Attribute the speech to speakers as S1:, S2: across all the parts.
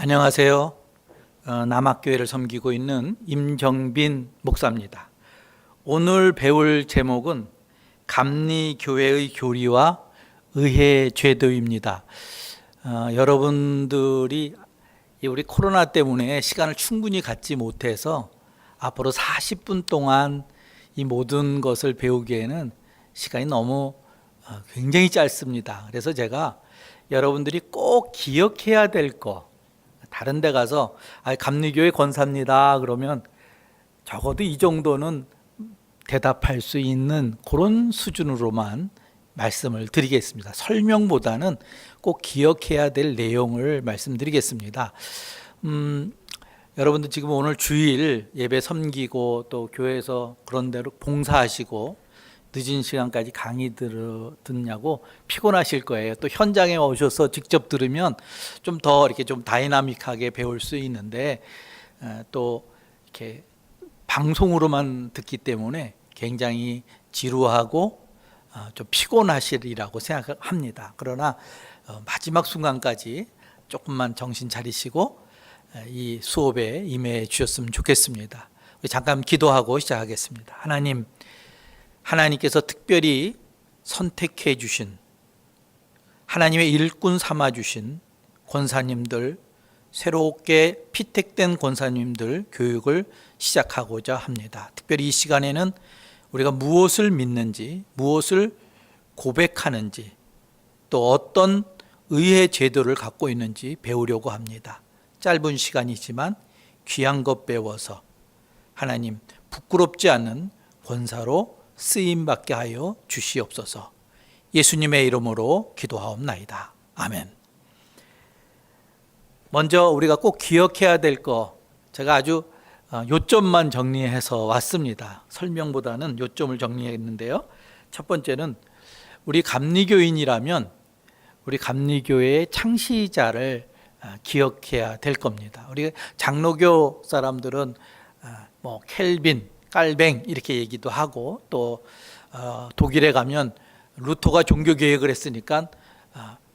S1: 안녕하세요. 남학교회를 섬기고 있는 임정빈 목사입니다. 오늘 배울 제목은 감리교회의 교리와 의회 제도입니다. 여러분들이 우리 코로나 때문에 시간을 충분히 갖지 못해서 앞으로 40분 동안 이 모든 것을 배우기에는 시간이 너무 굉장히 짧습니다. 그래서 제가 여러분들이 꼭 기억해야 될 거, 다른 데 가서 감리교회 권사입니다 그러면 적어도 이 정도는 대답할 수 있는 그런 수준으로만 말씀을 드리겠습니다. 설명보다는 꼭 기억해야 될 내용을 말씀드리겠습니다. 여러분들 지금 오늘 주일 예배 섬기고 또 교회에서 그런 대로 봉사하시고 늦은 시간까지 강의 듣냐고 피곤하실 거예요. 또 현장에 오셔서 직접 들으면 좀 더 이렇게 좀 다이나믹하게 배울 수 있는데 또 이렇게 방송으로만 듣기 때문에 굉장히 지루하고 좀 피곤하시리라고 생각합니다. 그러나 마지막 순간까지 조금만 정신 차리시고 이 수업에 임해 주셨으면 좋겠습니다. 우리 잠깐 기도하고 시작하겠습니다. 하나님께서 특별히 선택해 주신, 하나님의 일꾼 삼아 주신 권사님들, 새롭게 피택된 권사님들 교육을 시작하고자 합니다. 특별히 이 시간에는 우리가 무엇을 믿는지, 무엇을 고백하는지, 또 어떤 의회 제도를 갖고 있는지 배우려고 합니다. 짧은 시간이지만 귀한 것 배워서 하나님 부끄럽지 않은 권사로 쓰임받게 하여 주시옵소서. 예수님의 이름으로 기도하옵나이다. 아멘. 먼저 우리가 꼭 기억해야 될 거, 제가 아주 요점만 정리해서 왔습니다. 설명보다는 요점을 정리했는데요. 첫 번째는 우리 감리교인이라면 우리 감리교회의 창시자를 기억해야 될 겁니다. 우리 장로교 사람들은 뭐 켈빈, 깔뱅 이렇게 얘기도 하고, 또 독일에 가면 루터가 종교 개혁을 했으니까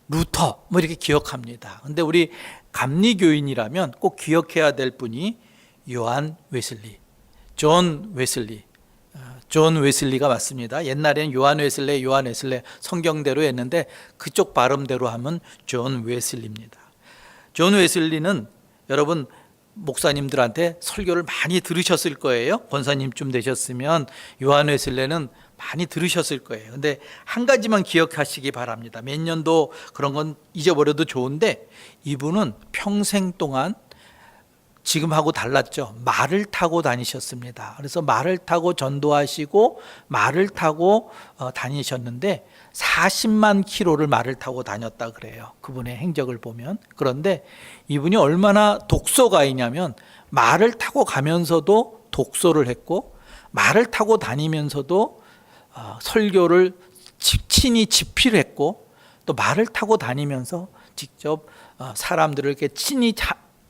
S1: 루터 뭐 이렇게 기억합니다. 근데 우리 감리교인이라면 꼭 기억해야 될 분이 요한 웨슬리, 존 웨슬리가 맞습니다. 옛날에는 요한 웨슬레 성경대로 했는데 그쪽 발음대로 하면 존 웨슬리입니다. 존 웨슬리는 여러분 목사님들한테 설교를 많이 들으셨을 거예요. 권사님쯤 되셨으면 요한 웨슬레는 많이 들으셨을 거예요. 근데 한 가지만 기억하시기 바랍니다. 몇 년도 그런 건 잊어버려도 좋은데 이분은 평생 동안 지금하고 달랐죠. 말을 타고 다니셨습니다. 그래서 말을 타고 전도하시고 말을 타고 다니셨는데 40만 킬로를 말을 타고 다녔다 그래요. 그분의 행적을 보면. 그런데 이분이 얼마나 독서가이냐면 말을 타고 가면서도 독서를 했고, 말을 타고 다니면서도 설교를 친히 집필했고, 또 말을 타고 다니면서 직접 사람들을 이렇게 친히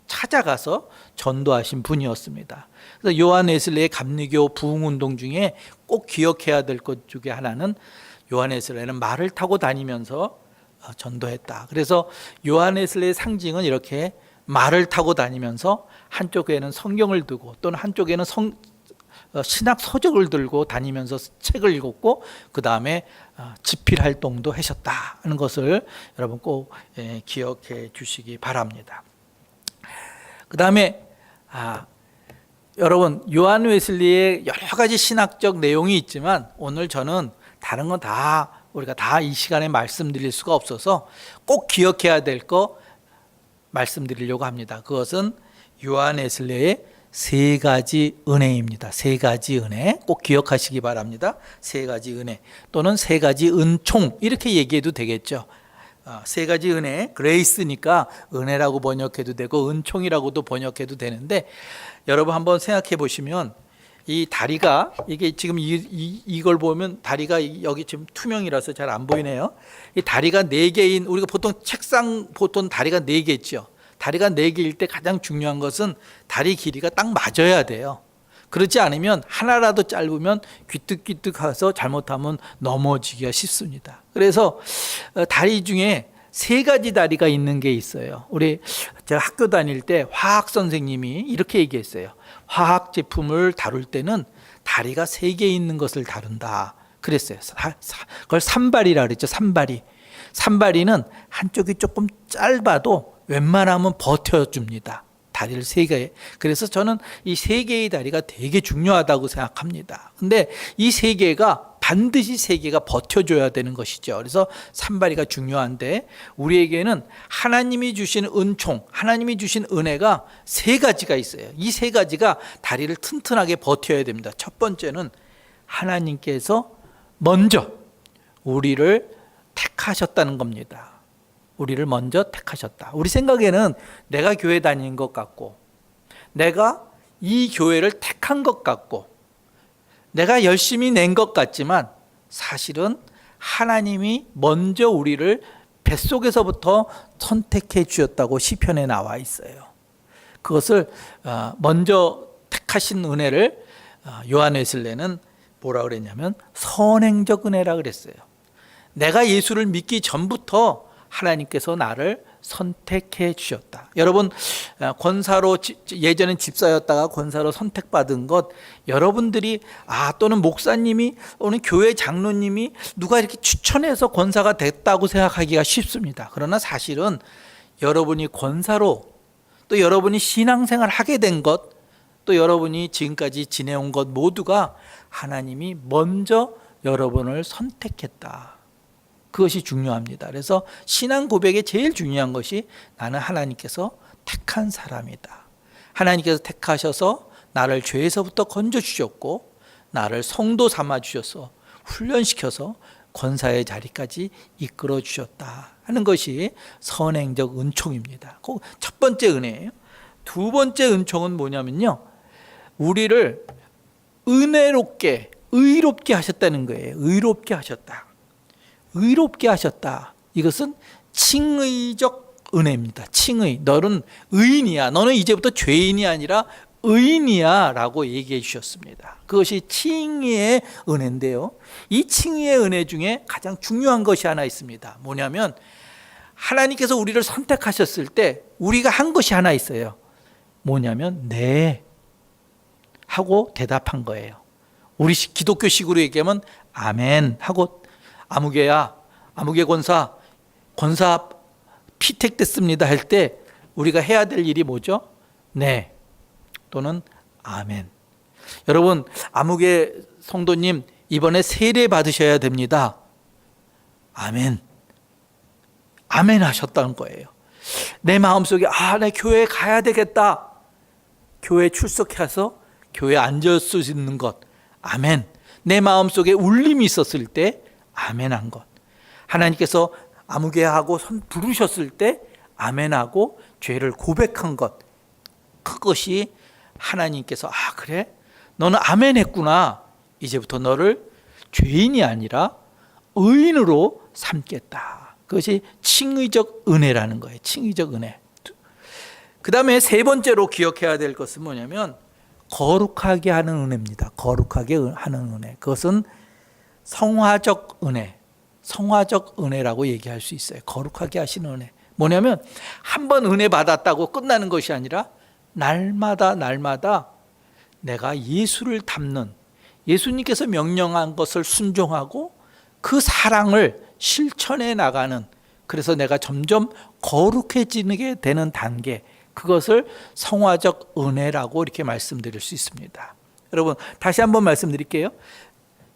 S1: 찾아가서 전도하신 분이었습니다. 그래서 요한 웨슬레의 감리교 부흥운동 중에 꼭 기억해야 될 것 중에 하나는 요한 웨슬레는 말을 타고 다니면서 전도했다. 그래서 요한 웨슬레의 상징은 이렇게 말을 타고 다니면서 한쪽에는 성경을 두고 또는 한쪽에는 신학 서적을 들고 다니면서 책을 읽었고, 그 다음에 집필 활동도 하셨다 하는 것을 여러분 꼭 기억해 주시기 바랍니다. 그 다음에 여러분 요한 웨슬리의 여러 가지 신학적 내용이 있지만 오늘 저는 다른 건 다 우리가 다 이 시간에 말씀드릴 수가 없어서 꼭 기억해야 될 거 말씀드리려고 합니다. 그것은 요한 웨슬리의 세 가지 은혜입니다. 세 가지 은혜 꼭 기억하시기 바랍니다. 세 가지 은혜 또는 세 가지 은총 이렇게 얘기해도 되겠죠. 세 가지 은혜, 그레이스니까 은혜라고 번역해도 되고 은총이라고도 번역해도 되는데, 여러분 한번 생각해 보시면 이 다리가, 이게 지금 이걸 보면 다리가 여기 지금 투명이라서 잘 안 보이네요. 이 다리가 4개인, 우리가 보통 책상 보통 다리가 4개 있죠. 다리가 4개일 때 가장 중요한 것은 다리 길이가 딱 맞아야 돼요. 그렇지 않으면 하나라도 짧으면 귀뜩귀뜩해서 잘못하면 넘어지기가 쉽습니다. 그래서 다리 중에 세 가지 다리가 있는 게 있어요. 제가 학교 다닐 때 화학 선생님이 이렇게 얘기했어요. 화학 제품을 다룰 때는 다리가 세 개 있는 것을 다룬다 그랬어요. 그걸 산발이라 그랬죠. 산발이는 한쪽이 조금 짧아도 웬만하면 버텨줍니다. 다리를 세 개. 그래서 저는 이 세 개의 다리가 되게 중요하다고 생각합니다. 근데 이 세 개가 반드시 세 개가 버텨줘야 되는 것이죠. 그래서 산발이가 중요한데 우리에게는 하나님이 주신 은총, 하나님이 주신 은혜가 세 가지가 있어요. 이 세 가지가 다리를 튼튼하게 버텨야 됩니다. 첫 번째는 하나님께서 먼저 우리를 택하셨다는 겁니다. 우리를 먼저 택하셨다. 우리 생각에는 내가 교회 다니는 것 같고, 내가 이 교회를 택한 것 같고, 내가 열심히 낸 것 같지만 사실은 하나님이 먼저 우리를 뱃속에서부터 선택해 주셨다고 시편에 나와 있어요. 그것을 먼저 택하신 은혜를 요한 웨슬레는 뭐라 그랬냐면 선행적 은혜라 그랬어요. 내가 예수를 믿기 전부터 하나님께서 나를 선택해 주셨다. 여러분, 권사로 예전엔 집사였다가 권사로 선택받은 것, 여러분들이 또는 목사님이 또는 교회 장로님이 누가 이렇게 추천해서 권사가 됐다고 생각하기가 쉽습니다. 그러나 사실은 여러분이 권사로, 또 여러분이 신앙생활 하게 된 것, 또 여러분이 지금까지 지내온 것 모두가 하나님이 먼저 여러분을 선택했다. 그것이 중요합니다. 그래서 신앙 고백에 제일 중요한 것이 나는 하나님께서 택한 사람이다. 하나님께서 택하셔서 나를 죄에서부터 건져주셨고 나를 성도 삼아주셔서 훈련시켜서 권사의 자리까지 이끌어 주셨다 하는 것이 선행적 은총입니다. 첫 번째 은혜예요. 두 번째 은총은 뭐냐면요, 우리를 은혜롭게, 의롭게 하셨다는 거예요. 의롭게 하셨다. 의롭게 하셨다. 이것은 칭의적 은혜입니다. 칭의. 너는 의인이야. 너는 이제부터 죄인이 아니라 의인이야 라고 얘기해 주셨습니다. 그것이 칭의의 은혜인데요, 이 칭의의 은혜 중에 가장 중요한 것이 하나 있습니다. 뭐냐면 하나님께서 우리를 선택하셨을 때 우리가 한 것이 하나 있어요. 뭐냐면 네 하고 대답한 거예요. 우리 기독교식으로 얘기하면 아멘 하고, 아무개야, 아무개 권사 피택됐습니다 할 때 우리가 해야 될 일이 뭐죠? 네 또는 아멘. 여러분, 아무개 성도님 이번에 세례 받으셔야 됩니다. 아멘. 아멘 하셨다는 거예요. 내 마음속에 내 교회에 가야 되겠다. 교회에 출석해서 교회에 앉을 수 있는 것. 아멘. 내 마음속에 울림이 있었을 때 아멘한 것. 하나님께서 아무개하고 부르셨을 때 아멘하고 죄를 고백한 것. 그것이 하나님께서 그래? 너는 아멘했구나. 이제부터 너를 죄인이 아니라 의인으로 삼겠다. 그것이 칭의적 은혜라는 거예요. 칭의적 은혜. 그 다음에 세 번째로 기억해야 될 것은 뭐냐면 거룩하게 하는 은혜입니다. 거룩하게 하는 은혜. 그것은 성화적 은혜, 성화적 은혜라고 얘기할 수 있어요. 거룩하게 하시는 은혜. 뭐냐면 한 번 은혜 받았다고 끝나는 것이 아니라 날마다 내가 예수를 닮는, 예수님께서 명령한 것을 순종하고 그 사랑을 실천해 나가는, 그래서 내가 점점 거룩해지게 되는 단계, 그것을 성화적 은혜라고 이렇게 말씀드릴 수 있습니다. 여러분, 다시 한번 말씀드릴게요.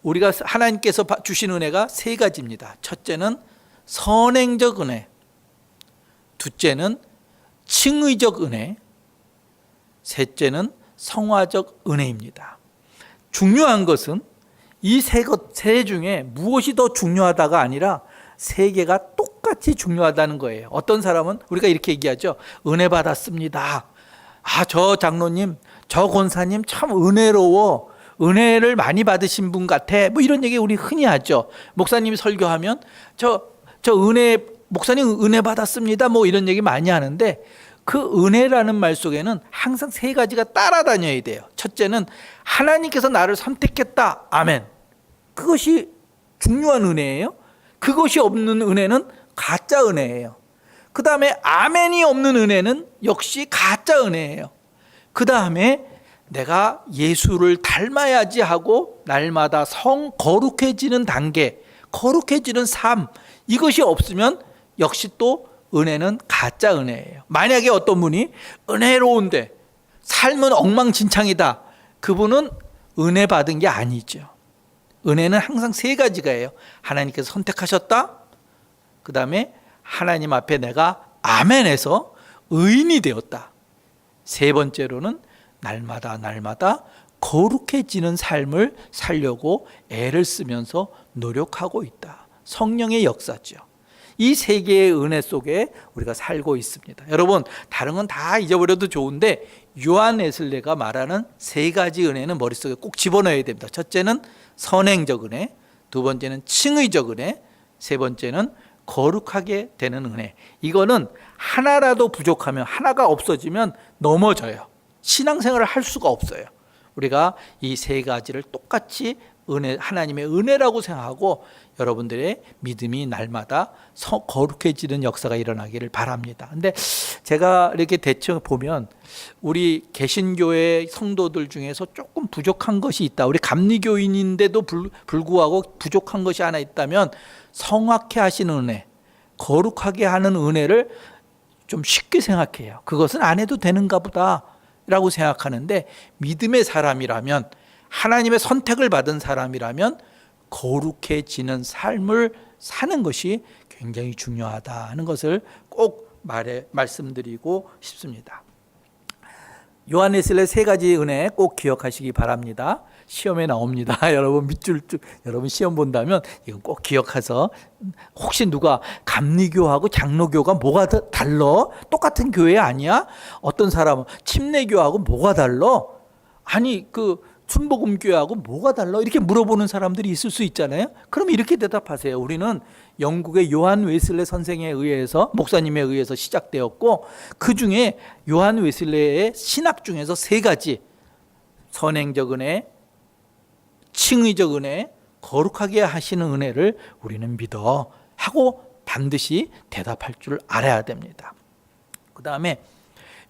S1: 우리가 하나님께서 주신 은혜가 세 가지입니다. 첫째는 선행적 은혜, 둘째는 칭의적 은혜, 셋째는 성화적 은혜입니다. 중요한 것은 이 세 중에 무엇이 더 중요하다가 아니라 세 개가 똑같이 중요하다는 거예요. 어떤 사람은 우리가 이렇게 얘기하죠. 은혜 받았습니다. 저 장로님, 저 권사님 참 은혜로워. 은혜를 많이 받으신 분 같아. 뭐 이런 얘기 우리 흔히 하죠. 목사님이 설교하면 저 목사님 은혜 받았습니다. 뭐 이런 얘기 많이 하는데 그 은혜라는 말 속에는 항상 세 가지가 따라다녀야 돼요. 첫째는 하나님께서 나를 선택했다. 아멘. 그것이 중요한 은혜예요. 그것이 없는 은혜는 가짜 은혜예요. 그 다음에 아멘이 없는 은혜는 역시 가짜 은혜예요. 그 다음에 내가 예수를 닮아야지 하고 날마다 거룩해지는 단계, 거룩해지는 삶, 이것이 없으면 역시 또 은혜는 가짜 은혜예요. 만약에 어떤 분이 은혜로운데 삶은 엉망진창이다, 그분은 은혜 받은 게 아니죠. 은혜는 항상 세 가지가 예요. 하나님께서 선택하셨다, 그 다음에 하나님 앞에 내가 아멘해서 의인이 되었다, 세 번째로는 날마다 거룩해지는 삶을 살려고 애를 쓰면서 노력하고 있다. 성령의 역사죠. 이 세 개의 은혜 속에 우리가 살고 있습니다. 여러분, 다른 건 다 잊어버려도 좋은데 요한 웨슬레가 말하는 세 가지 은혜는 머릿속에 꼭 집어넣어야 됩니다. 첫째는 선행적 은혜, 두 번째는 칭의적 은혜, 세 번째는 거룩하게 되는 은혜. 이거는 하나라도 부족하면, 하나가 없어지면 넘어져요. 신앙생활을 할 수가 없어요. 우리가 이 세 가지를 똑같이 하나님의 은혜라고 생각하고 여러분들의 믿음이 날마다 거룩해지는 역사가 일어나기를 바랍니다. 근데 제가 이렇게 대충 보면 우리 개신교회 성도들 중에서 조금 부족한 것이 있다. 우리 감리교인인데도 불구하고 부족한 것이 하나 있다면 성악케 하시는 은혜, 거룩하게 하는 은혜를 좀 쉽게 생각해요. 그것은 안 해도 되는가 보다 라고 생각하는데, 믿음의 사람이라면, 하나님의 선택을 받은 사람이라면 거룩해지는 삶을 사는 것이 굉장히 중요하다는 것을 꼭 말씀드리고 싶습니다. 요한 웨슬레 세 가지 은혜 꼭 기억하시기 바랍니다. 시험에 나옵니다. 여러분 여러분 시험 본다면 이건 꼭 기억해서, 혹시 누가 감리교하고 장로교가 뭐가 달라? 똑같은 교회 아니야? 어떤 사람은 침례교하고 뭐가 달라? 아니 순복음교회하고 뭐가 달라? 이렇게 물어보는 사람들이 있을 수 있잖아요. 그럼 이렇게 대답하세요. 우리는 영국의 요한 웨슬레 선생에 의해서, 목사님에 의해서 시작되었고, 그 중에 요한 웨슬레의 신학 중에서 세 가지, 선행적 은혜, 칭의적 은혜, 거룩하게 하시는 은혜를 우리는 믿어 하고 반드시 대답할 줄 알아야 됩니다. 그 다음에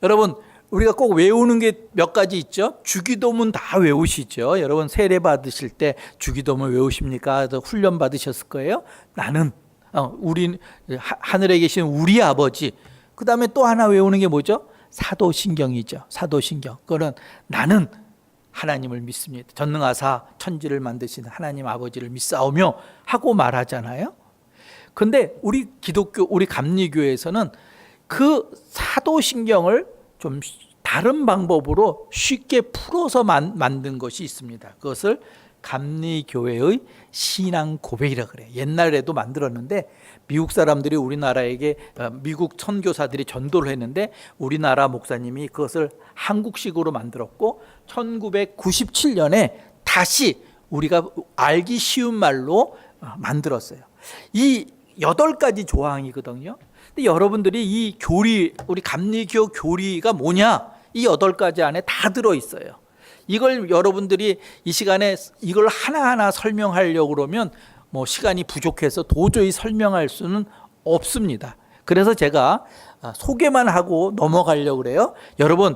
S1: 여러분, 우리가 꼭 외우는 게 몇 가지 있죠. 주기도문 다 외우시죠. 여러분 세례 받으실 때 주기도문 외우십니까? 훈련 받으셨을 거예요. 나는 우리 하늘에 계신 우리 아버지. 그 다음에 또 하나 외우는 게 뭐죠? 사도신경이죠. 사도신경. 그거는 나는 하나님을 믿습니다. 전능하사 천지를 만드신 하나님 아버지를 믿사오며 하고 말하잖아요. 근데 우리 기독교, 우리 감리교에서는 그 사도신경을 좀 다른 방법으로 쉽게 풀어서 만든 것이 있습니다. 그것을 감리교회의 신앙 고백이라 그래요. 옛날에도 만들었는데 미국 사람들이 우리나라에게, 미국 선교사들이 전도를 했는데 우리나라 목사님이 그것을 한국식으로 만들었고 1997년에 다시 우리가 알기 쉬운 말로 만들었어요. 이 8가지 조항이거든요. 근데 여러분들이 이 교리, 우리 감리교 교리가 뭐냐? 이 8가지 안에 다 들어있어요. 이걸 여러분들이 이 시간에 이걸 하나하나 설명하려고 그러면 시간이 부족해서 도저히 설명할 수는 없습니다. 그래서 제가 소개만 하고 넘어가려고 그래요. 여러분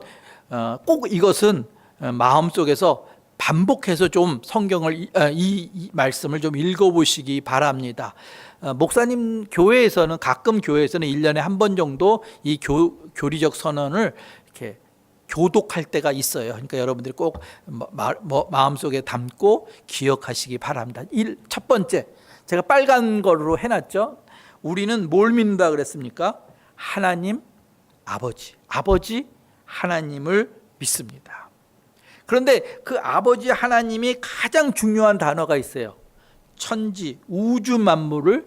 S1: 꼭 이것은 마음속에서 반복해서 좀 성경을, 이 말씀을 좀 읽어보시기 바랍니다. 목사님 교회에서는, 가끔 교회에서는 1년에 한 번 정도 이 교리적 선언을 이렇게 교독할 때가 있어요. 그러니까 여러분들이 꼭 마음속에 담고 기억하시기 바랍니다. 첫 번째, 제가 빨간 거로 해놨죠. 우리는 뭘 믿는다 그랬습니까? 하나님 아버지 하나님을 믿습니다. 그런데 그 아버지 하나님이 가장 중요한 단어가 있어요. 천지, 우주 만물을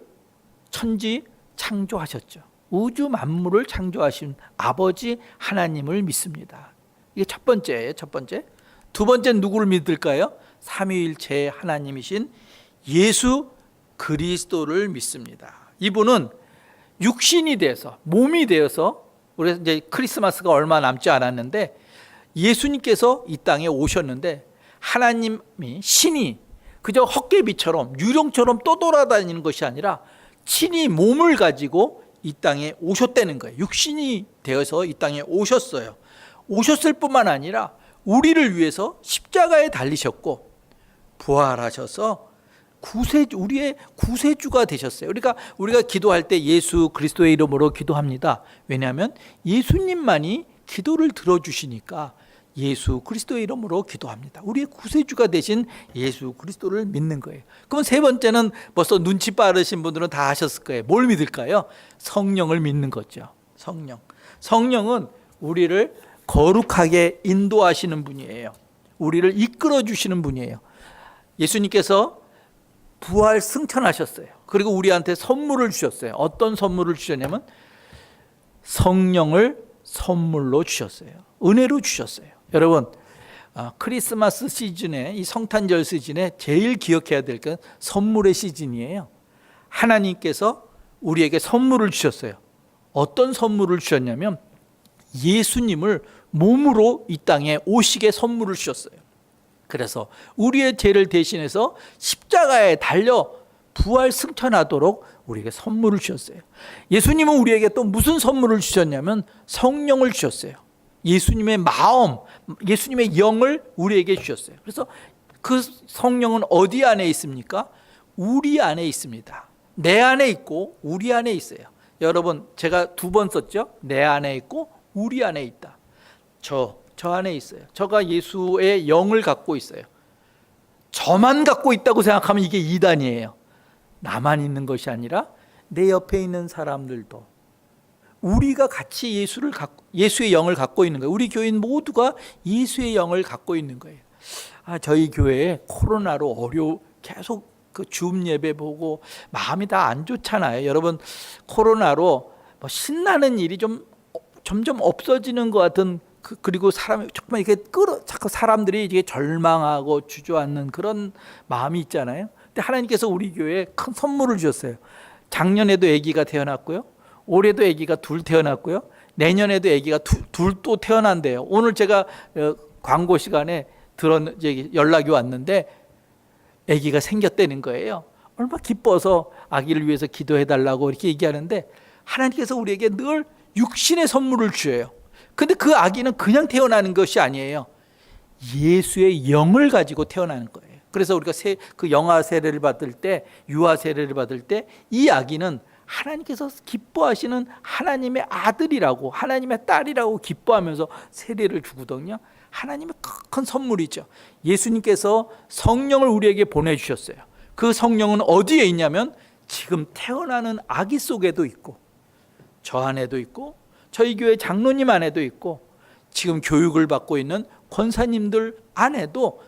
S1: 창조하셨죠. 우주 만물을 창조하신 아버지 하나님을 믿습니다. 이게 첫 번째예요. 첫 번째. 두 번째는 누구를 믿을까요? 삼위일체 하나님이신 예수 그리스도를 믿습니다. 이분은 육신이 돼서, 몸이 되어서, 우리 이제 크리스마스가 얼마 남지 않았는데 예수님께서 이 땅에 오셨는데, 하나님이, 신이 그저 헛개비처럼 유령처럼 떠돌아다니는 것이 아니라 친히 몸을 가지고 이 땅에 오셨다는 거예요. 육신이 되어서 이 땅에 오셨어요. 오셨을 뿐만 아니라 우리를 위해서 십자가에 달리셨고 부활하셔서 우리의 구세주가 되셨어요. 우리가 기도할 때 예수 그리스도의 이름으로 기도합니다. 왜냐하면 예수님만이 기도를 들어주시니까 예수 그리스도의 이름으로 기도합니다. 우리의 구세주가 되신 예수 그리스도를 믿는 거예요. 그럼 세 번째는 벌써 눈치 빠르신 분들은 다 하셨을 거예요. 뭘 믿을까요? 성령을 믿는 거죠. 성령은 우리를 거룩하게 인도하시는 분이에요. 우리를 이끌어 주시는 분이에요. 예수님께서 부활 승천하셨어요. 그리고 우리한테 선물을 주셨어요. 어떤 선물을 주셨냐면 성령을 선물로 주셨어요. 은혜로 주셨어요. 여러분, 크리스마스 시즌에, 이 성탄절 시즌에 제일 기억해야 될 건 선물의 시즌이에요. 하나님께서 우리에게 선물을 주셨어요. 어떤 선물을 주셨냐면 예수님을 몸으로 이 땅에 오시게 선물을 주셨어요. 그래서 우리의 죄를 대신해서 십자가에 달려 부활 승천하도록 우리에게 선물을 주셨어요. 예수님은 우리에게 또 무슨 선물을 주셨냐면 성령을 주셨어요. 예수님의 마음, 예수님의 영을 우리에게 주셨어요. 그래서 그 성령은 어디 안에 있습니까? 우리 안에 있습니다. 내 안에 있고 우리 안에 있어요. 여러분, 제가 2번 썼죠? 내 안에 있고 우리 안에 있다. 저 안에 있어요. 저가 예수의 영을 갖고 있어요. 저만 갖고 있다고 생각하면 이게 이단이에요. 나만 있는 것이 아니라 내 옆에 있는 사람들도, 우리가 같이 예수의 영을 갖고 있는 거예요. 우리 교인 모두가 예수의 영을 갖고 있는 거예요. 저희 교회에 코로나로 계속 그 줌 예배 보고 마음이 다 안 좋잖아요. 여러분, 코로나로 신나는 일이 좀 점점 없어지는 것 같은, 그리고 사람이 조금만 이렇게 자꾸 사람들이 이게 절망하고 주저앉는 그런 마음이 있잖아요. 근데 하나님께서 우리 교회에 큰 선물을 주셨어요. 작년에도 아기가 태어났고요. 올해도 아기가 2 태어났고요. 내년에도 아기가 2 또 태어난대요. 오늘 제가 광고 시간에 연락이 왔는데 아기가 생겼다는 거예요. 얼마나 기뻐서 아기를 위해서 기도해달라고 이렇게 얘기하는데, 하나님께서 우리에게 늘 육신의 선물을 주셔요. 근데 그 아기는 그냥 태어나는 것이 아니에요. 예수의 영을 가지고 태어나는 거예요. 그래서 우리가 그 영아 세례를 받을 때, 유아 세례를 받을 때 이 아기는 하나님께서 기뻐하시는 하나님의 아들이라고, 하나님의 딸이라고 기뻐하면서 세례를 주거든요. 하나님의 큰 선물이죠. 예수님께서 성령을 우리에게 보내주셨어요. 그 성령은 어디에 있냐면 지금 태어나는 아기 속에도 있고, 저 안에도 있고, 저희 교회 장로님 안에도 있고, 지금 교육을 받고 있는 권사님들 안에도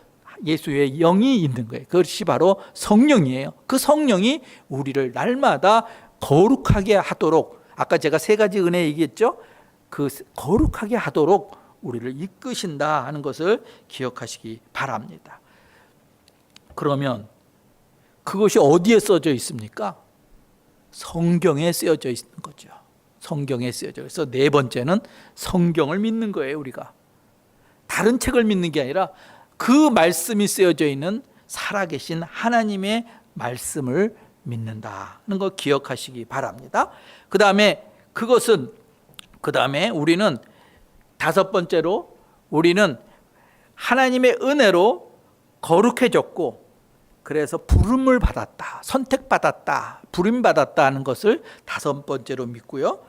S1: 예수의 영이 있는 거예요. 그것이 바로 성령이에요. 그 성령이 우리를 날마다 거룩하게 하도록, 아까 제가 3가지 은혜 얘기했죠. 그 거룩하게 하도록 우리를 이끄신다 하는 것을 기억하시기 바랍니다. 그러면 그것이 어디에 써져 있습니까? 성경에 쓰여져 있는 거죠. 성경에 쓰여져. 그래서 4번째는 성경을 믿는 거예요. 우리가 다른 책을 믿는 게 아니라 그 말씀이 쓰여져 있는 살아계신 하나님의 말씀을 믿는다는 거 기억하시기 바랍니다. 그 다음에 우리는 5번째로 우리는 하나님의 은혜로 거룩해졌고, 그래서 부름을 받았다, 선택받았다, 부름받았다 하는 것을 5번째로 믿고요.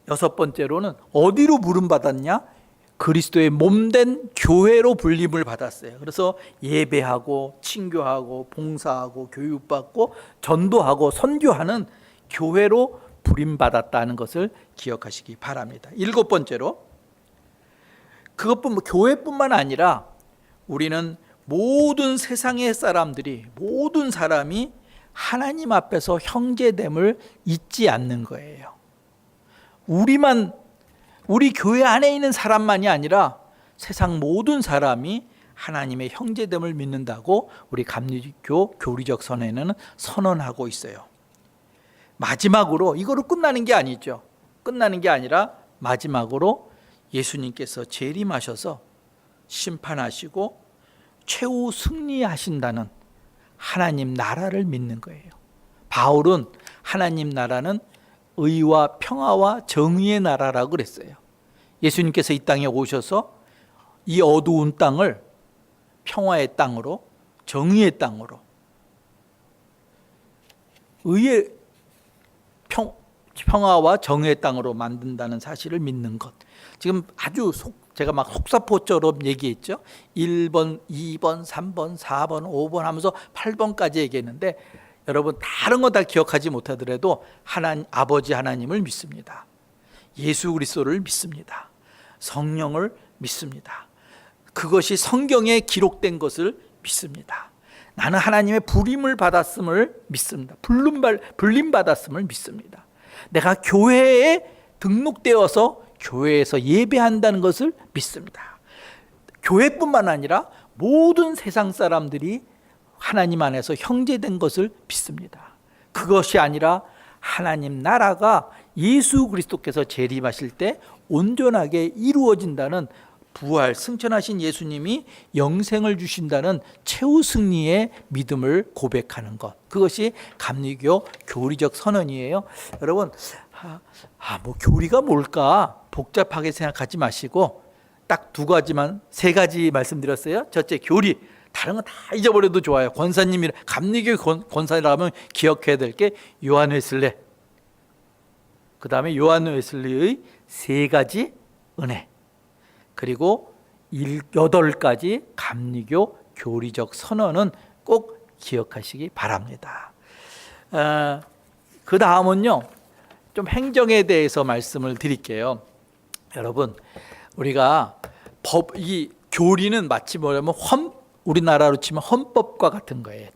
S1: 6번째로는 어디로 부름받았냐? 그리스도의 몸된 교회로 불림을 받았어요. 그래서 예배하고 친교하고 봉사하고 교육받고 전도하고 선교하는 교회로 부림받았다는 것을 기억하시기 바랍니다. 7번째로 교회뿐만 아니라 우리는 모든 세상의 사람들이, 모든 사람이 하나님 앞에서 형제됨을 잊지 않는 거예요. 우리 교회 안에 있는 사람만이 아니라 세상 모든 사람이 하나님의 형제됨을 믿는다고 우리 감리교 교리적 선언에는 선언하고 있어요. 마지막으로, 이거로 끝나는 게 아니죠. 끝나는 게 아니라 마지막으로 예수님께서 재림하셔서 심판하시고 최후 승리하신다는 하나님 나라를 믿는 거예요. 바울은 하나님 나라는 의와 평화와 정의의 나라라고 그랬어요. 예수님께서 이 땅에 오셔서 이 어두운 땅을 평화의 땅으로, 정의의 땅으로, 의의 평화와 정의의 땅으로 만든다는 사실을 믿는 것. 지금 아주 제가 막 속사포처럼 얘기했죠. 1번, 2번, 3번, 4번, 5번 하면서 8번까지 얘기했는데 여러분 다른 거 다 기억하지 못하더라도 아버지 하나님을 믿습니다. 예수 그리스도를 믿습니다. 성령을 믿습니다. 그것이 성경에 기록된 것을 믿습니다. 나는 하나님의 부름을 받았음을 믿습니다. 불림 받았음을 믿습니다. 내가 교회에 등록되어서 교회에서 예배한다는 것을 믿습니다. 교회뿐만 아니라 모든 세상 사람들이 하나님 안에서 형제된 것을 믿습니다. 그것이 아니라 하나님 나라가 예수 그리스도께서 재림하실 때 온전하게 이루어진다는 부활 승천하신 예수님이 영생을 주신다는 최후 승리의 믿음을 고백하는 것, 그것이 감리교 교리적 선언이에요. 여러분 뭐 교리가 뭘까 복잡하게 생각하지 마시고 딱 두 가지만, 세 가지 말씀드렸어요. 첫째 교리, 다른 거 다 잊어버려도 좋아요. 권사님이 감리교 권사라면 기억해야 될 게 요한 웨슬레, 그 다음에 요한 웨슬리의 세 가지 은혜, 그리고 8가지 감리교 교리적 선언은 꼭 기억하시기 바랍니다. 그 다음은요, 좀 행정에 대해서 말씀을 드릴게요. 여러분, 우리가 이 교리는 마치 뭐냐면 우리나라로 치면 헌법과 같은 거예요.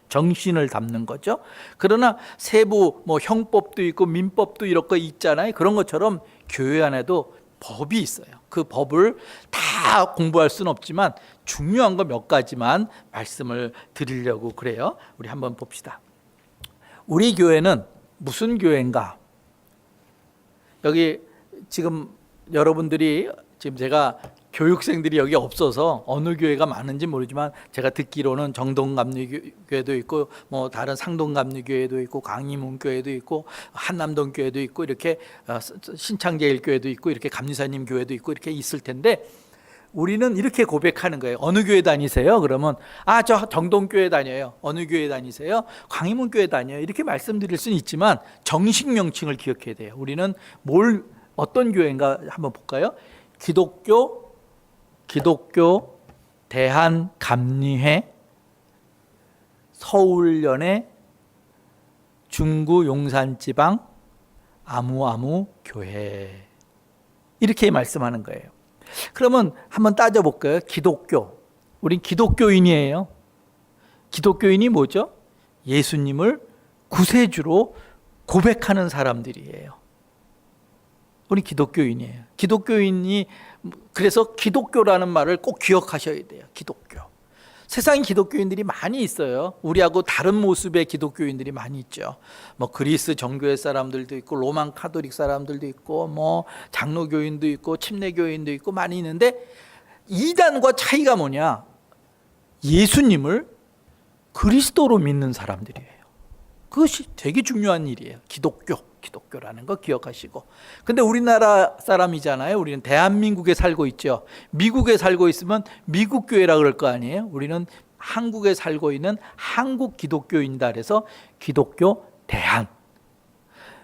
S1: 정신을 담는 거죠. 그러나 세부 뭐 형법도 있고 민법도 이런 거 있잖아요. 그런 것처럼 교회 안에도 법이 있어요. 그 법을 다 공부할 수는 없지만 중요한 거 몇 가지만 말씀을 드리려고 그래요. 우리 한번 봅시다. 우리 교회는 무슨 교회인가? 여기 지금 여러분들이, 지금 제가 교육생들이 여기 없어서 어느 교회가 많은지 모르지만 제가 듣기로는 정동감리교회도 있고 뭐 다른 상동감리교회도 있고 강림문교회도 있고 한남동교회도 있고 이렇게 신창제일교회도 있고 이렇게 감리사님 교회도 있고 이렇게 있을 텐데, 우리는 이렇게 고백하는 거예요. 어느 교회 다니세요? 그러면 저 정동교회 다녀요. 어느 교회 다니세요? 광희문교회 다녀요. 이렇게 말씀드릴 수는 있지만 정식 명칭을 기억해야 돼요. 우리는 어떤 교회인가 한번 볼까요? 기독교 대한감리회 서울연회 중구 용산지방 아무아무 교회, 이렇게 말씀하는 거예요. 그러면 한번 따져볼까요? 우린 기독교인이에요. 기독교인이 뭐죠? 예수님을 구세주로 고백하는 사람들이에요. 우리 기독교인이에요. 그래서 기독교라는 말을 꼭 기억하셔야 돼요. 기독교. 세상에 기독교인들이 많이 있어요. 우리하고 다른 모습의 기독교인들이 많이 있죠. 뭐 그리스 정교회 사람들도 있고 로만 카톨릭 사람들도 있고 뭐 장로교인도 있고 침례교인도 있고 많이 있는데, 이단과 차이가 뭐냐? 예수님을 그리스도로 믿는 사람들이에요. 그것이 되게 중요한 일이에요. 기독교라는 거 기억하시고. 근데 우리나라 사람이잖아요. 우리는 대한민국에 살고 있죠. 미국에 살고 있으면 미국 교회라 그럴 거 아니에요. 우리는 한국에 살고 있는 한국 기독교인이다 그래서 기독교 대한.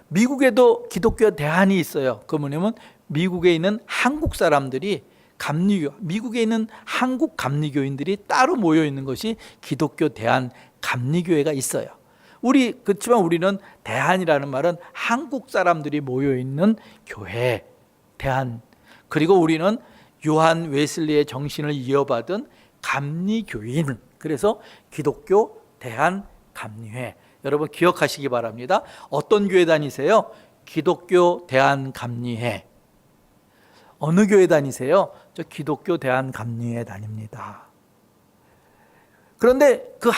S1: 미국에도 기독교 대한이 있어요. 그 뭐냐면 미국에 있는 한국 사람들이 미국에 있는 한국 감리교인들이 따로 모여 있는 것이 기독교 대한 감리교회가 있어요. 그렇지만 우리는 대한이라는 말은 한국 사람들이 모여 있는 교회, 대한. 그리고 우리는 요한 웨슬리의 정신을 이어받은 감리교인. 그래서 기독교 대한 감리회. 여러분 기억하시기 바랍니다. 어떤 교회 다니세요? 기독교 대한 감리회. 어느 교회 다니세요? 저 기독교 대한 감리회 다닙니다. 그런데 그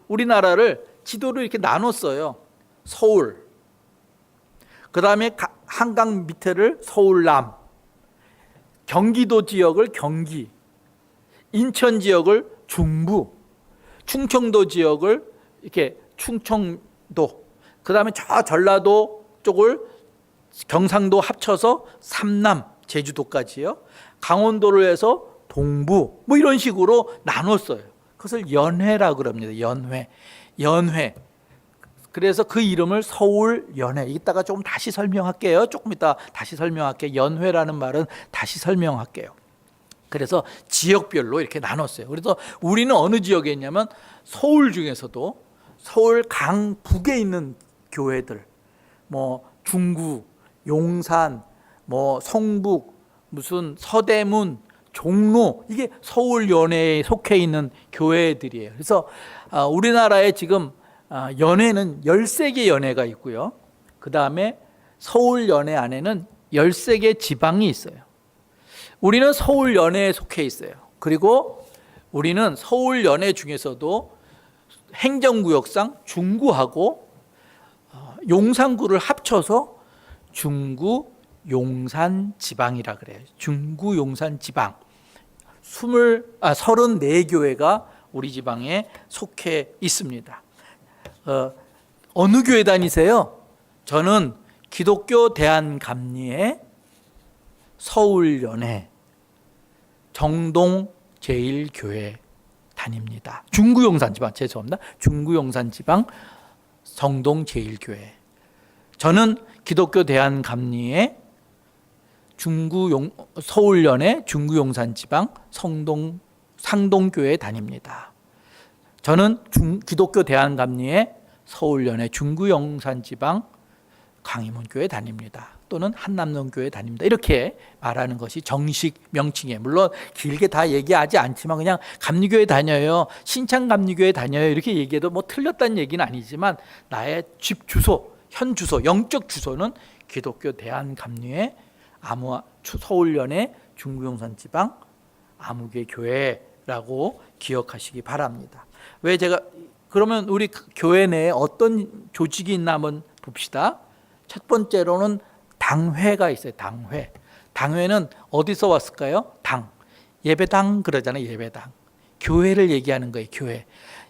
S1: 우리나라를 지도를 이렇게 나눴어요. 서울, 그 다음에 한강 밑에를 서울남, 경기도 지역을 경기, 인천 지역을 중부, 충청도 지역을 이렇게 충청 경상도, 그 다음에 저 전라도 쪽을 경상도 합쳐서 삼남, 제주도까지요. 강원도를 해서 동부, 뭐 이런 식으로 나눴어요. 그것을 연회라고 그럽니다. 연회. 그래서 그 이름을 서울연회. 이따가 조금 다시 설명할게요. 조금 이따 다시 설명할게요. 연회라는 말은 다시 설명할게요. 그래서 지역별로 이렇게 나눴어요. 그래서 우리는 어느 지역에 있냐면 서울 중에서도 서울 강북에 있는 교회들, 뭐 중구, 용산, 뭐 성북, 무슨 서대문, 종로, 이게 서울연회에 속해 있는 교회들이에요. 그래서 우리나라에 지금 연회는 13개 연회가 있고요. 그 다음에 서울연회 안에는 13개 지방이 있어요. 우리는 서울연회에 속해 있어요. 그리고 우리는 서울연회 중에서도 행정구역상 중구하고 용산구를 합쳐서 중구 용산 지방이라 그래요. 중구 용산 지방. 34교회가 우리 지방에 속해 있습니다. 어느 교회 다니세요? 저는 기독교 대한감리회, 서울연회, 정동제일교회 다닙니다. 중구용산지방, 죄송합니다. 중구용산지방 정동제일교회. 저는 기독교 대한감리회, 서울연회, 중구용산지방 상동교회 다닙니다. 저는 기독교 대한감리회, 서울연회, 중구용산지방 강희문교회 다닙니다. 또는 한남동교회 다닙니다. 이렇게 말하는 것이 정식 명칭이에요. 물론 길게 다 얘기하지 않지만 그냥 감리교회 다녀요, 신창감리교회 다녀요 이렇게 얘기해도 뭐 틀렸다는 얘기는 아니지만 나의 집 주소, 현 주소, 영적 주소는 기독교 대한감리회, 서울연회, 중구용산지방 아무개 교회라고 기억하시기 바랍니다. 왜 제가 그러면 우리 교회 내에 어떤 조직이 있나 한번 봅시다. 첫 번째로는 당회가 있어요. 당회는 어디서 왔을까요? 예배당 그러잖아요. 예배당. 교회를 얘기하는 거예요. 교회.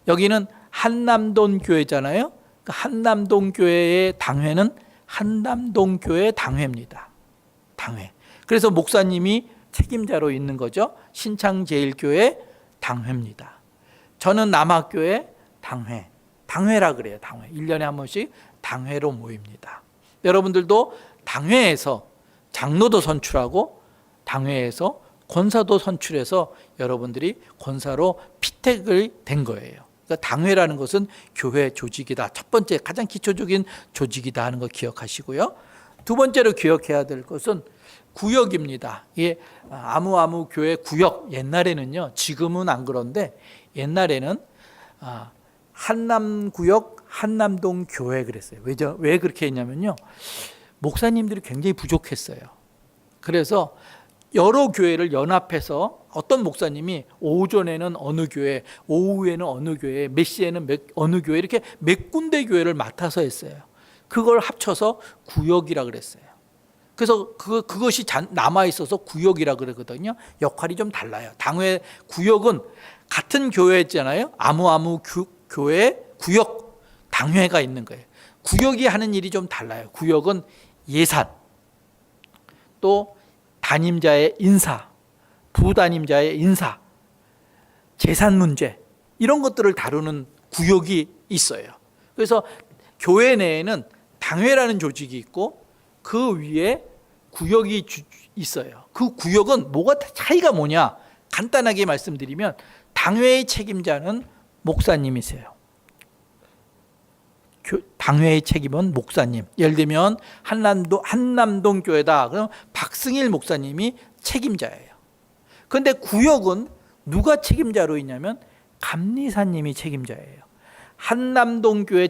S1: 여기는 한남동 교회잖아요. 한남동 교회의 당회는 한남동 교회 당회입니다. 당회. 그래서 목사님이 책임자로 있는 거죠. 신창제일교회 당회입니다. 저는 남학교회 당회라 그래요. 당회. 1년에 한 번씩 당회로 모입니다. 여러분들도 당회에서 장로도 선출하고 당회에서 권사도 선출해서 여러분들이 권사로 피택을 된 거예요. 그러니까 당회라는 것은 교회 조직이다. 첫 번째 가장 기초적인 조직이다 하는 거 기억하시고요. 두 번째로 기억해야 될 것은 구역입니다. 이게 아무 교회 구역. 옛날에는요, 지금은 안 그런데 옛날에는 한남구역 한남동 교회 그랬어요. 왜 그렇게 했냐면요, 목사님들이 굉장히 부족했어요. 그래서 여러 교회를 연합해서 어떤 목사님이 오전에는 어느 교회, 오후에는 어느 교회, 몇 시에는 어느 교회, 이렇게 몇 군데 교회를 맡아서 했어요. 그걸 합쳐서 구역이라 그랬어요. 그래서 그것이 남아있어서 구역이라 그러거든요. 역할이 좀 달라요. 당회 구역은 같은 교회였잖아요. 아무 교회 구역 당회가 있는 거예요. 구역이 하는 일이 좀 달라요. 구역은 예산, 또 담임자의 인사, 부담임자의 인사, 재산 문제, 이런 것들을 다루는 구역이 있어요. 그래서 교회 내에는 당회라는 조직이 있고 그 위에 구역이 있어요. 그 구역은 차이가 뭐냐? 간단하게 말씀드리면 당회의 책임자는 목사님이세요. 당회의 책임은 목사님. 예를 들면 한남동 교회다. 그럼 박승일 목사님이 책임자예요. 그런데 구역은 누가 책임자로 있냐면 감리사님이 책임자예요. 한남동 교회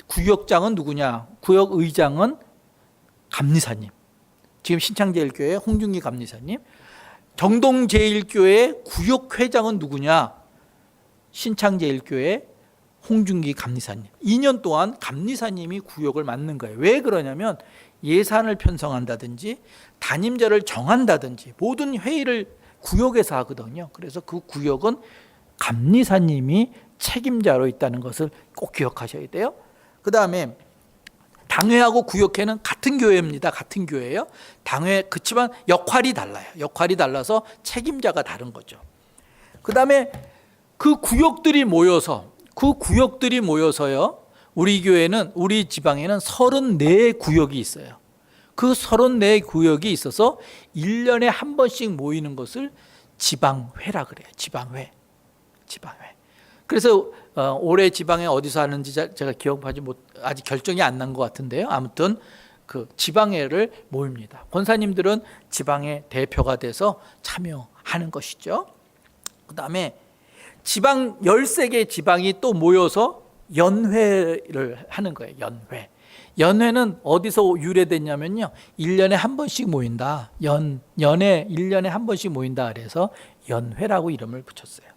S1: 구역장은 누구냐? 구역 의장은 감리사님. 지금 신창제일교회 홍준기 감리사님. 정동제일교회 구역회장은 누구냐? 신창제일교회 홍준기 감리사님. 2년 동안 감리사님이 구역을 맡는 거예요. 왜 그러냐면 예산을 편성한다든지 담임자를 정한다든지 모든 회의를 구역에서 하거든요. 그래서 그 구역은 감리사님이 책임자로 있다는 것을 꼭 기억하셔야 돼요. 그 다음에 당회하고 구역회는 같은 교회입니다. 같은 교회예요. 당회 그렇지만 역할이 달라요. 역할이 달라서 책임자가 다른 거죠. 그 다음에 그 구역들이 모여서요. 우리 교회는 우리 지방에는 34구역이 있어요. 그 34구역이 있어서 1년에 한 번씩 모이는 것을 지방회라 그래요. 지방회. 그래서 올해 지방에 어디서 하는지 제가 기억하지 아직 결정이 안 난 것 같은데요. 아무튼 그 지방회를 모입니다. 권사님들은 지방의 대표가 돼서 참여하는 것이죠. 그 다음에 지방 13개 지방이 또 모여서 연회를 하는 거예요. 연회는 어디서 유래됐냐면요. 1년에 한 번씩 모인다. 연에 1년에 한 번씩 모인다. 그래서 연회라고 이름을 붙였어요.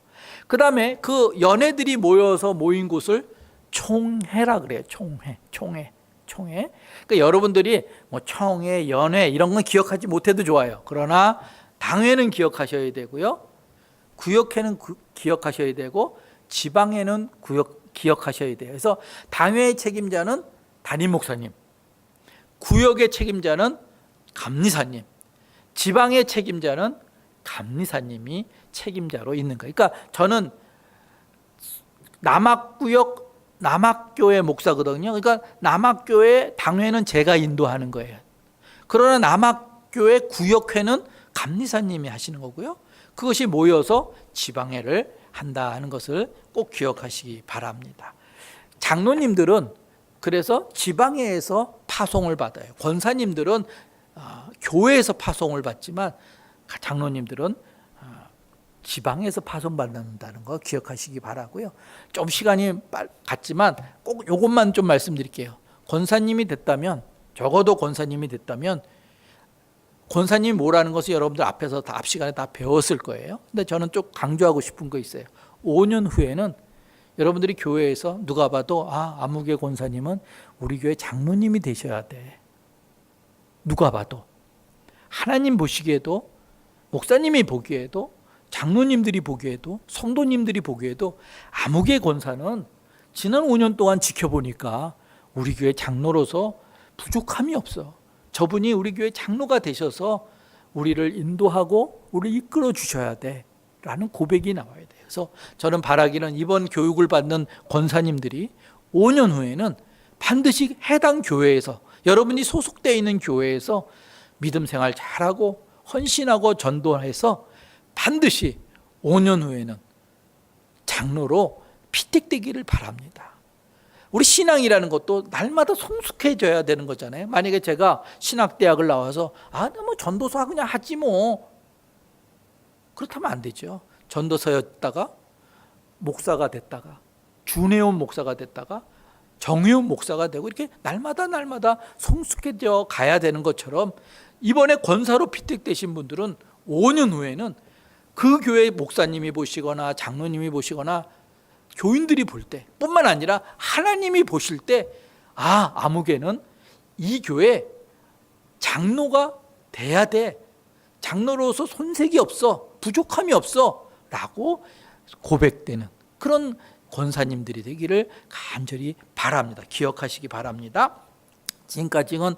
S1: 그 다음에 그 연회들이 모여서 모인 곳을 총회라 그래요. 총회. 그러니까 여러분들이 뭐 총회, 연회 이런 건 기억하지 못해도 좋아요. 그러나 당회는 기억하셔야 되고요. 구역회는 기억하셔야 되고 지방회는 기억하셔야 돼요. 그래서 당회의 책임자는 담임 목사님, 구역의 책임자는 감리사님, 지방의 책임자는 감리사님이 책임자로 있는 거예요. 그러니까 저는 남학구역 남학교회 목사거든요. 그러니까 남학교회 당회는 제가 인도하는 거예요. 그러나 남학교회 구역회는 감리사님이 하시는 거고요. 그것이 모여서 지방회를 한다는 것을 꼭 기억하시기 바랍니다. 장로님들은 그래서 지방회에서 파송을 받아요. 권사님들은 교회에서 파송을 받지만 장로님들은 지방에서 파송받는다는 거 기억하시기 바라고요. 좀 시간이 갔지만 꼭 이것만 좀 말씀드릴게요. 권사님이 됐다면, 적어도 권사님이 됐다면 권사님이 뭐라는 것을 여러분들 앞에서 앞 시간에 다 배웠을 거예요. 근데 저는 좀 강조하고 싶은 거 있어요. 5년 후에는 여러분들이 교회에서 누가 봐도 아무개 권사님은 우리 교회 장로님이 되셔야 돼. 누가 봐도. 하나님 보시기에도, 목사님이 보기에도, 장로님들이 보기에도, 성도님들이 보기에도 아무개 권사는 지난 5년 동안 지켜보니까 우리 교회 장로로서 부족함이 없어. 저분이 우리 교회 장로가 되셔서 우리를 인도하고 우리를 이끌어 주셔야 돼 라는 고백이 나와야 돼요. 그래서 저는 바라기는 이번 교육을 받는 권사님들이 5년 후에는 반드시 해당 교회에서, 여러분이 소속되어 있는 교회에서 믿음 생활 잘하고 헌신하고 전도해서 반드시 5년 후에는 장로로 피택되기를 바랍니다. 우리 신앙이라는 것도 날마다 성숙해져야 되는 거잖아요. 만약에 제가 신학대학을 나와서 뭐 전도사 그냥 하지 뭐, 그렇다면 안 되죠. 전도사였다가 목사가 됐다가 준혜원 목사가 됐다가 정혜원 목사가 되고 이렇게 날마다 성숙해져 가야 되는 것처럼 이번에 권사로 피택되신 분들은 5년 후에는 그 교회 목사님이 보시거나 장로님이 보시거나 교인들이 볼 때 뿐만 아니라 하나님이 보실 때 아무개는 이 교회 장로가 돼야 돼. 장로로서 손색이 없어. 부족함이 없어. 라고 고백되는 그런 권사님들이 되기를 간절히 바랍니다. 기억하시기 바랍니다. 지금까지는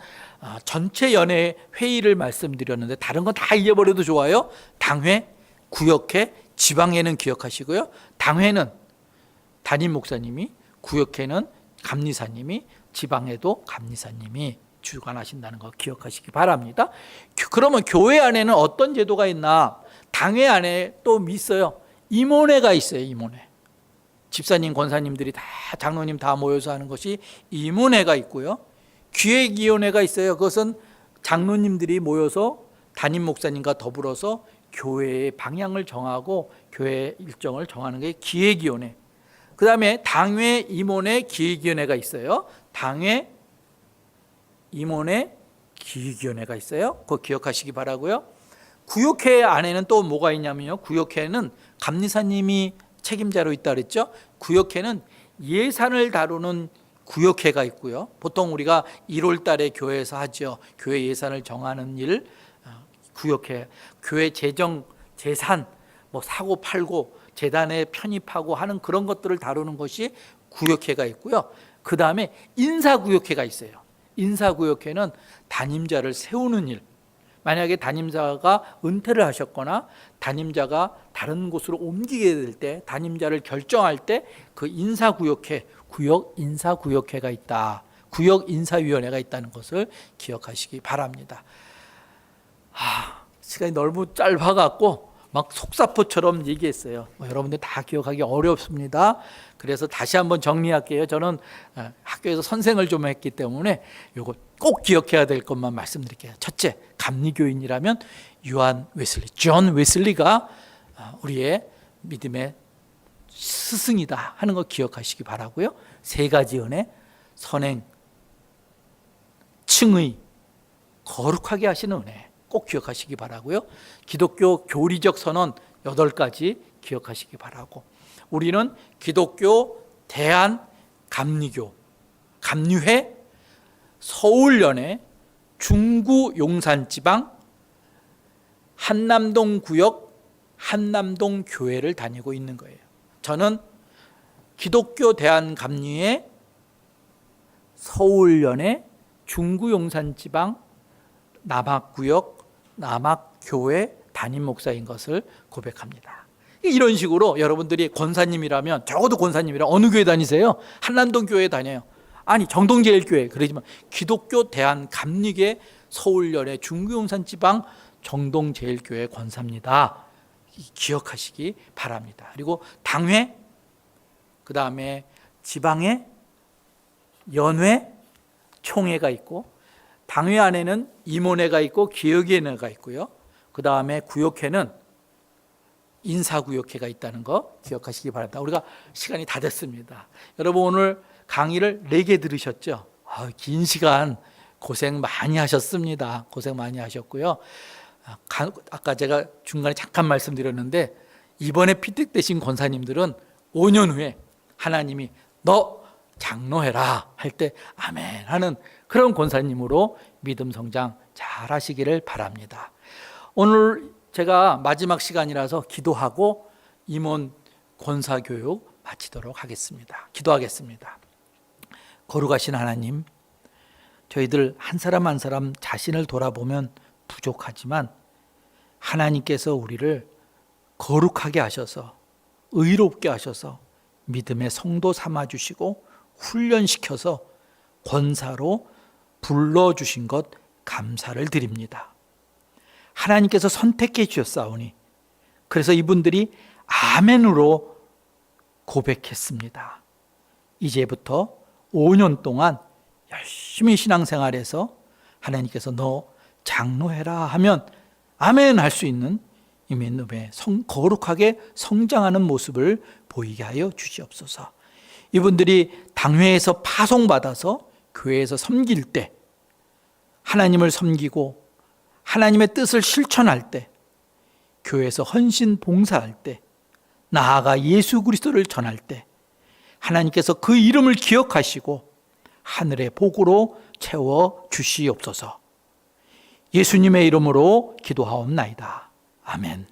S1: 전체 연회 회의를 말씀드렸는데 다른 건 다 잊어버려도 좋아요. 당회, 구역회, 지방회는 기억하시고요. 당회는 담임 목사님이, 구역회는 감리사님이, 지방회도 감리사님이 주관하신다는 거 기억하시기 바랍니다. 그러면 교회 안에는 어떤 제도가 있나? 당회 안에 또 있어요. 임원회가 있어요. 임원회. 집사님, 권사님들이 다, 장로님 다 모여서 하는 것이 임원회가 있고요. 기획위원회가 있어요. 그것은 장로님들이 모여서 담임 목사님과 더불어서 교회의 방향을 정하고 교회 일정을 정하는 게 기획위원회. 그 다음에 당회, 임원회, 기획위원회가 있어요. 당회, 임원회, 기획위원회가 있어요. 그거 기억하시기 바라고요. 구역회 안에는 또 뭐가 있냐면요. 구역회는 감리사님이 책임자로 있다 그랬죠. 구역회는 예산을 다루는 구역회가 있고요. 보통 우리가 1월 달에 교회에서 하죠. 교회 예산을 정하는 일, 구역회. 교회 재정, 재산, 뭐 사고 팔고 재단에 편입하고 하는 그런 것들을 다루는 것이 구역회가 있고요. 그 다음에 인사구역회가 있어요. 인사구역회는 담임자를 세우는 일. 만약에 담임자가 은퇴를 하셨거나 담임자가 다른 곳으로 옮기게 될 때, 담임자를 결정할 때 그 인사구역회, 구역인사구역회가 있다. 구역인사위원회가 있다는 것을 기억하시기 바랍니다. 시간이 너무 짧아갖고 막 속사포처럼 얘기했어요. 여러분들 다 기억하기 어렵습니다. 그래서 다시 한번 정리할게요. 저는 학교에서 선생을 좀 했기 때문에 이거 꼭 기억해야 될 것만 말씀드릴게요. 첫째, 감리교인이라면 요한 웨슬리, 존 웨슬리가 우리의 믿음의 스승이다 하는 거 기억하시기 바라고요. 세 가지 은혜, 선행, 칭의, 거룩하게 하시는 은혜 꼭 기억하시기 바라고요. 기독교 교리적 선언 8가지 기억하시기 바라고, 우리는 기독교 대한 감리교, 감리회, 서울연회, 중구 용산지방, 한남동 구역, 한남동 교회를 다니고 있는 거예요. 저는 기독교 대한 감리회, 서울연회, 중구 용산지방, 남학구역, 남학교회 담임 목사인 것을 고백합니다. 이런 식으로 여러분들이 권사님이라면, 적어도 권사님이라 어느 교회 다니세요? 한남동 교회 다녀요. 아니, 정동제일교회. 그러지만 기독교 대한감리계 서울연회 중구용산지방 정동제일교회 권사입니다. 기억하시기 바랍니다. 그리고 당회, 그 다음에 지방회, 연회, 총회가 있고, 당회 안에는 임원회가 있고 기억위원회가 있고요. 그 다음에 구역회는 인사구역회가 있다는 거 기억하시기 바랍니다. 우리가 시간이 다 됐습니다. 여러분 오늘 강의를 4개 들으셨죠? 긴 시간 고생 많이 하셨습니다. 고생 많이 하셨고요. 아까 제가 중간에 잠깐 말씀드렸는데, 이번에 피택되신 권사님들은 5년 후에 하나님이 너 장로해라 할 때 아멘 하는 그런 권사님으로 믿음 성장 잘 하시기를 바랍니다. 오늘 제가 마지막 시간이라서 기도하고 임원 권사 교육 마치도록 하겠습니다. 기도하겠습니다. 거룩하신 하나님, 저희들 한 사람 한 사람 자신을 돌아보면 부족하지만 하나님께서 우리를 거룩하게 하셔서 의롭게 하셔서 믿음의 성도 삼아주시고 훈련시켜서 권사로 불러주신 것 감사를 드립니다. 하나님께서 선택해 주셨사오니 그래서 이분들이 아멘으로 고백했습니다. 이제부터 5년 동안 열심히 신앙생활해서 하나님께서 너 장로해라 하면 아멘 할 수 있는 이 믿음에 거룩하게 성장하는 모습을 보이게 하여 주시옵소서. 이분들이 당회에서 파송받아서 교회에서 섬길 때, 하나님을 섬기고 하나님의 뜻을 실천할 때, 교회에서 헌신 봉사할 때, 나아가 예수 그리스도를 전할 때 하나님께서 그 이름을 기억하시고 하늘의 복으로 채워 주시옵소서. 예수님의 이름으로 기도하옵나이다. 아멘.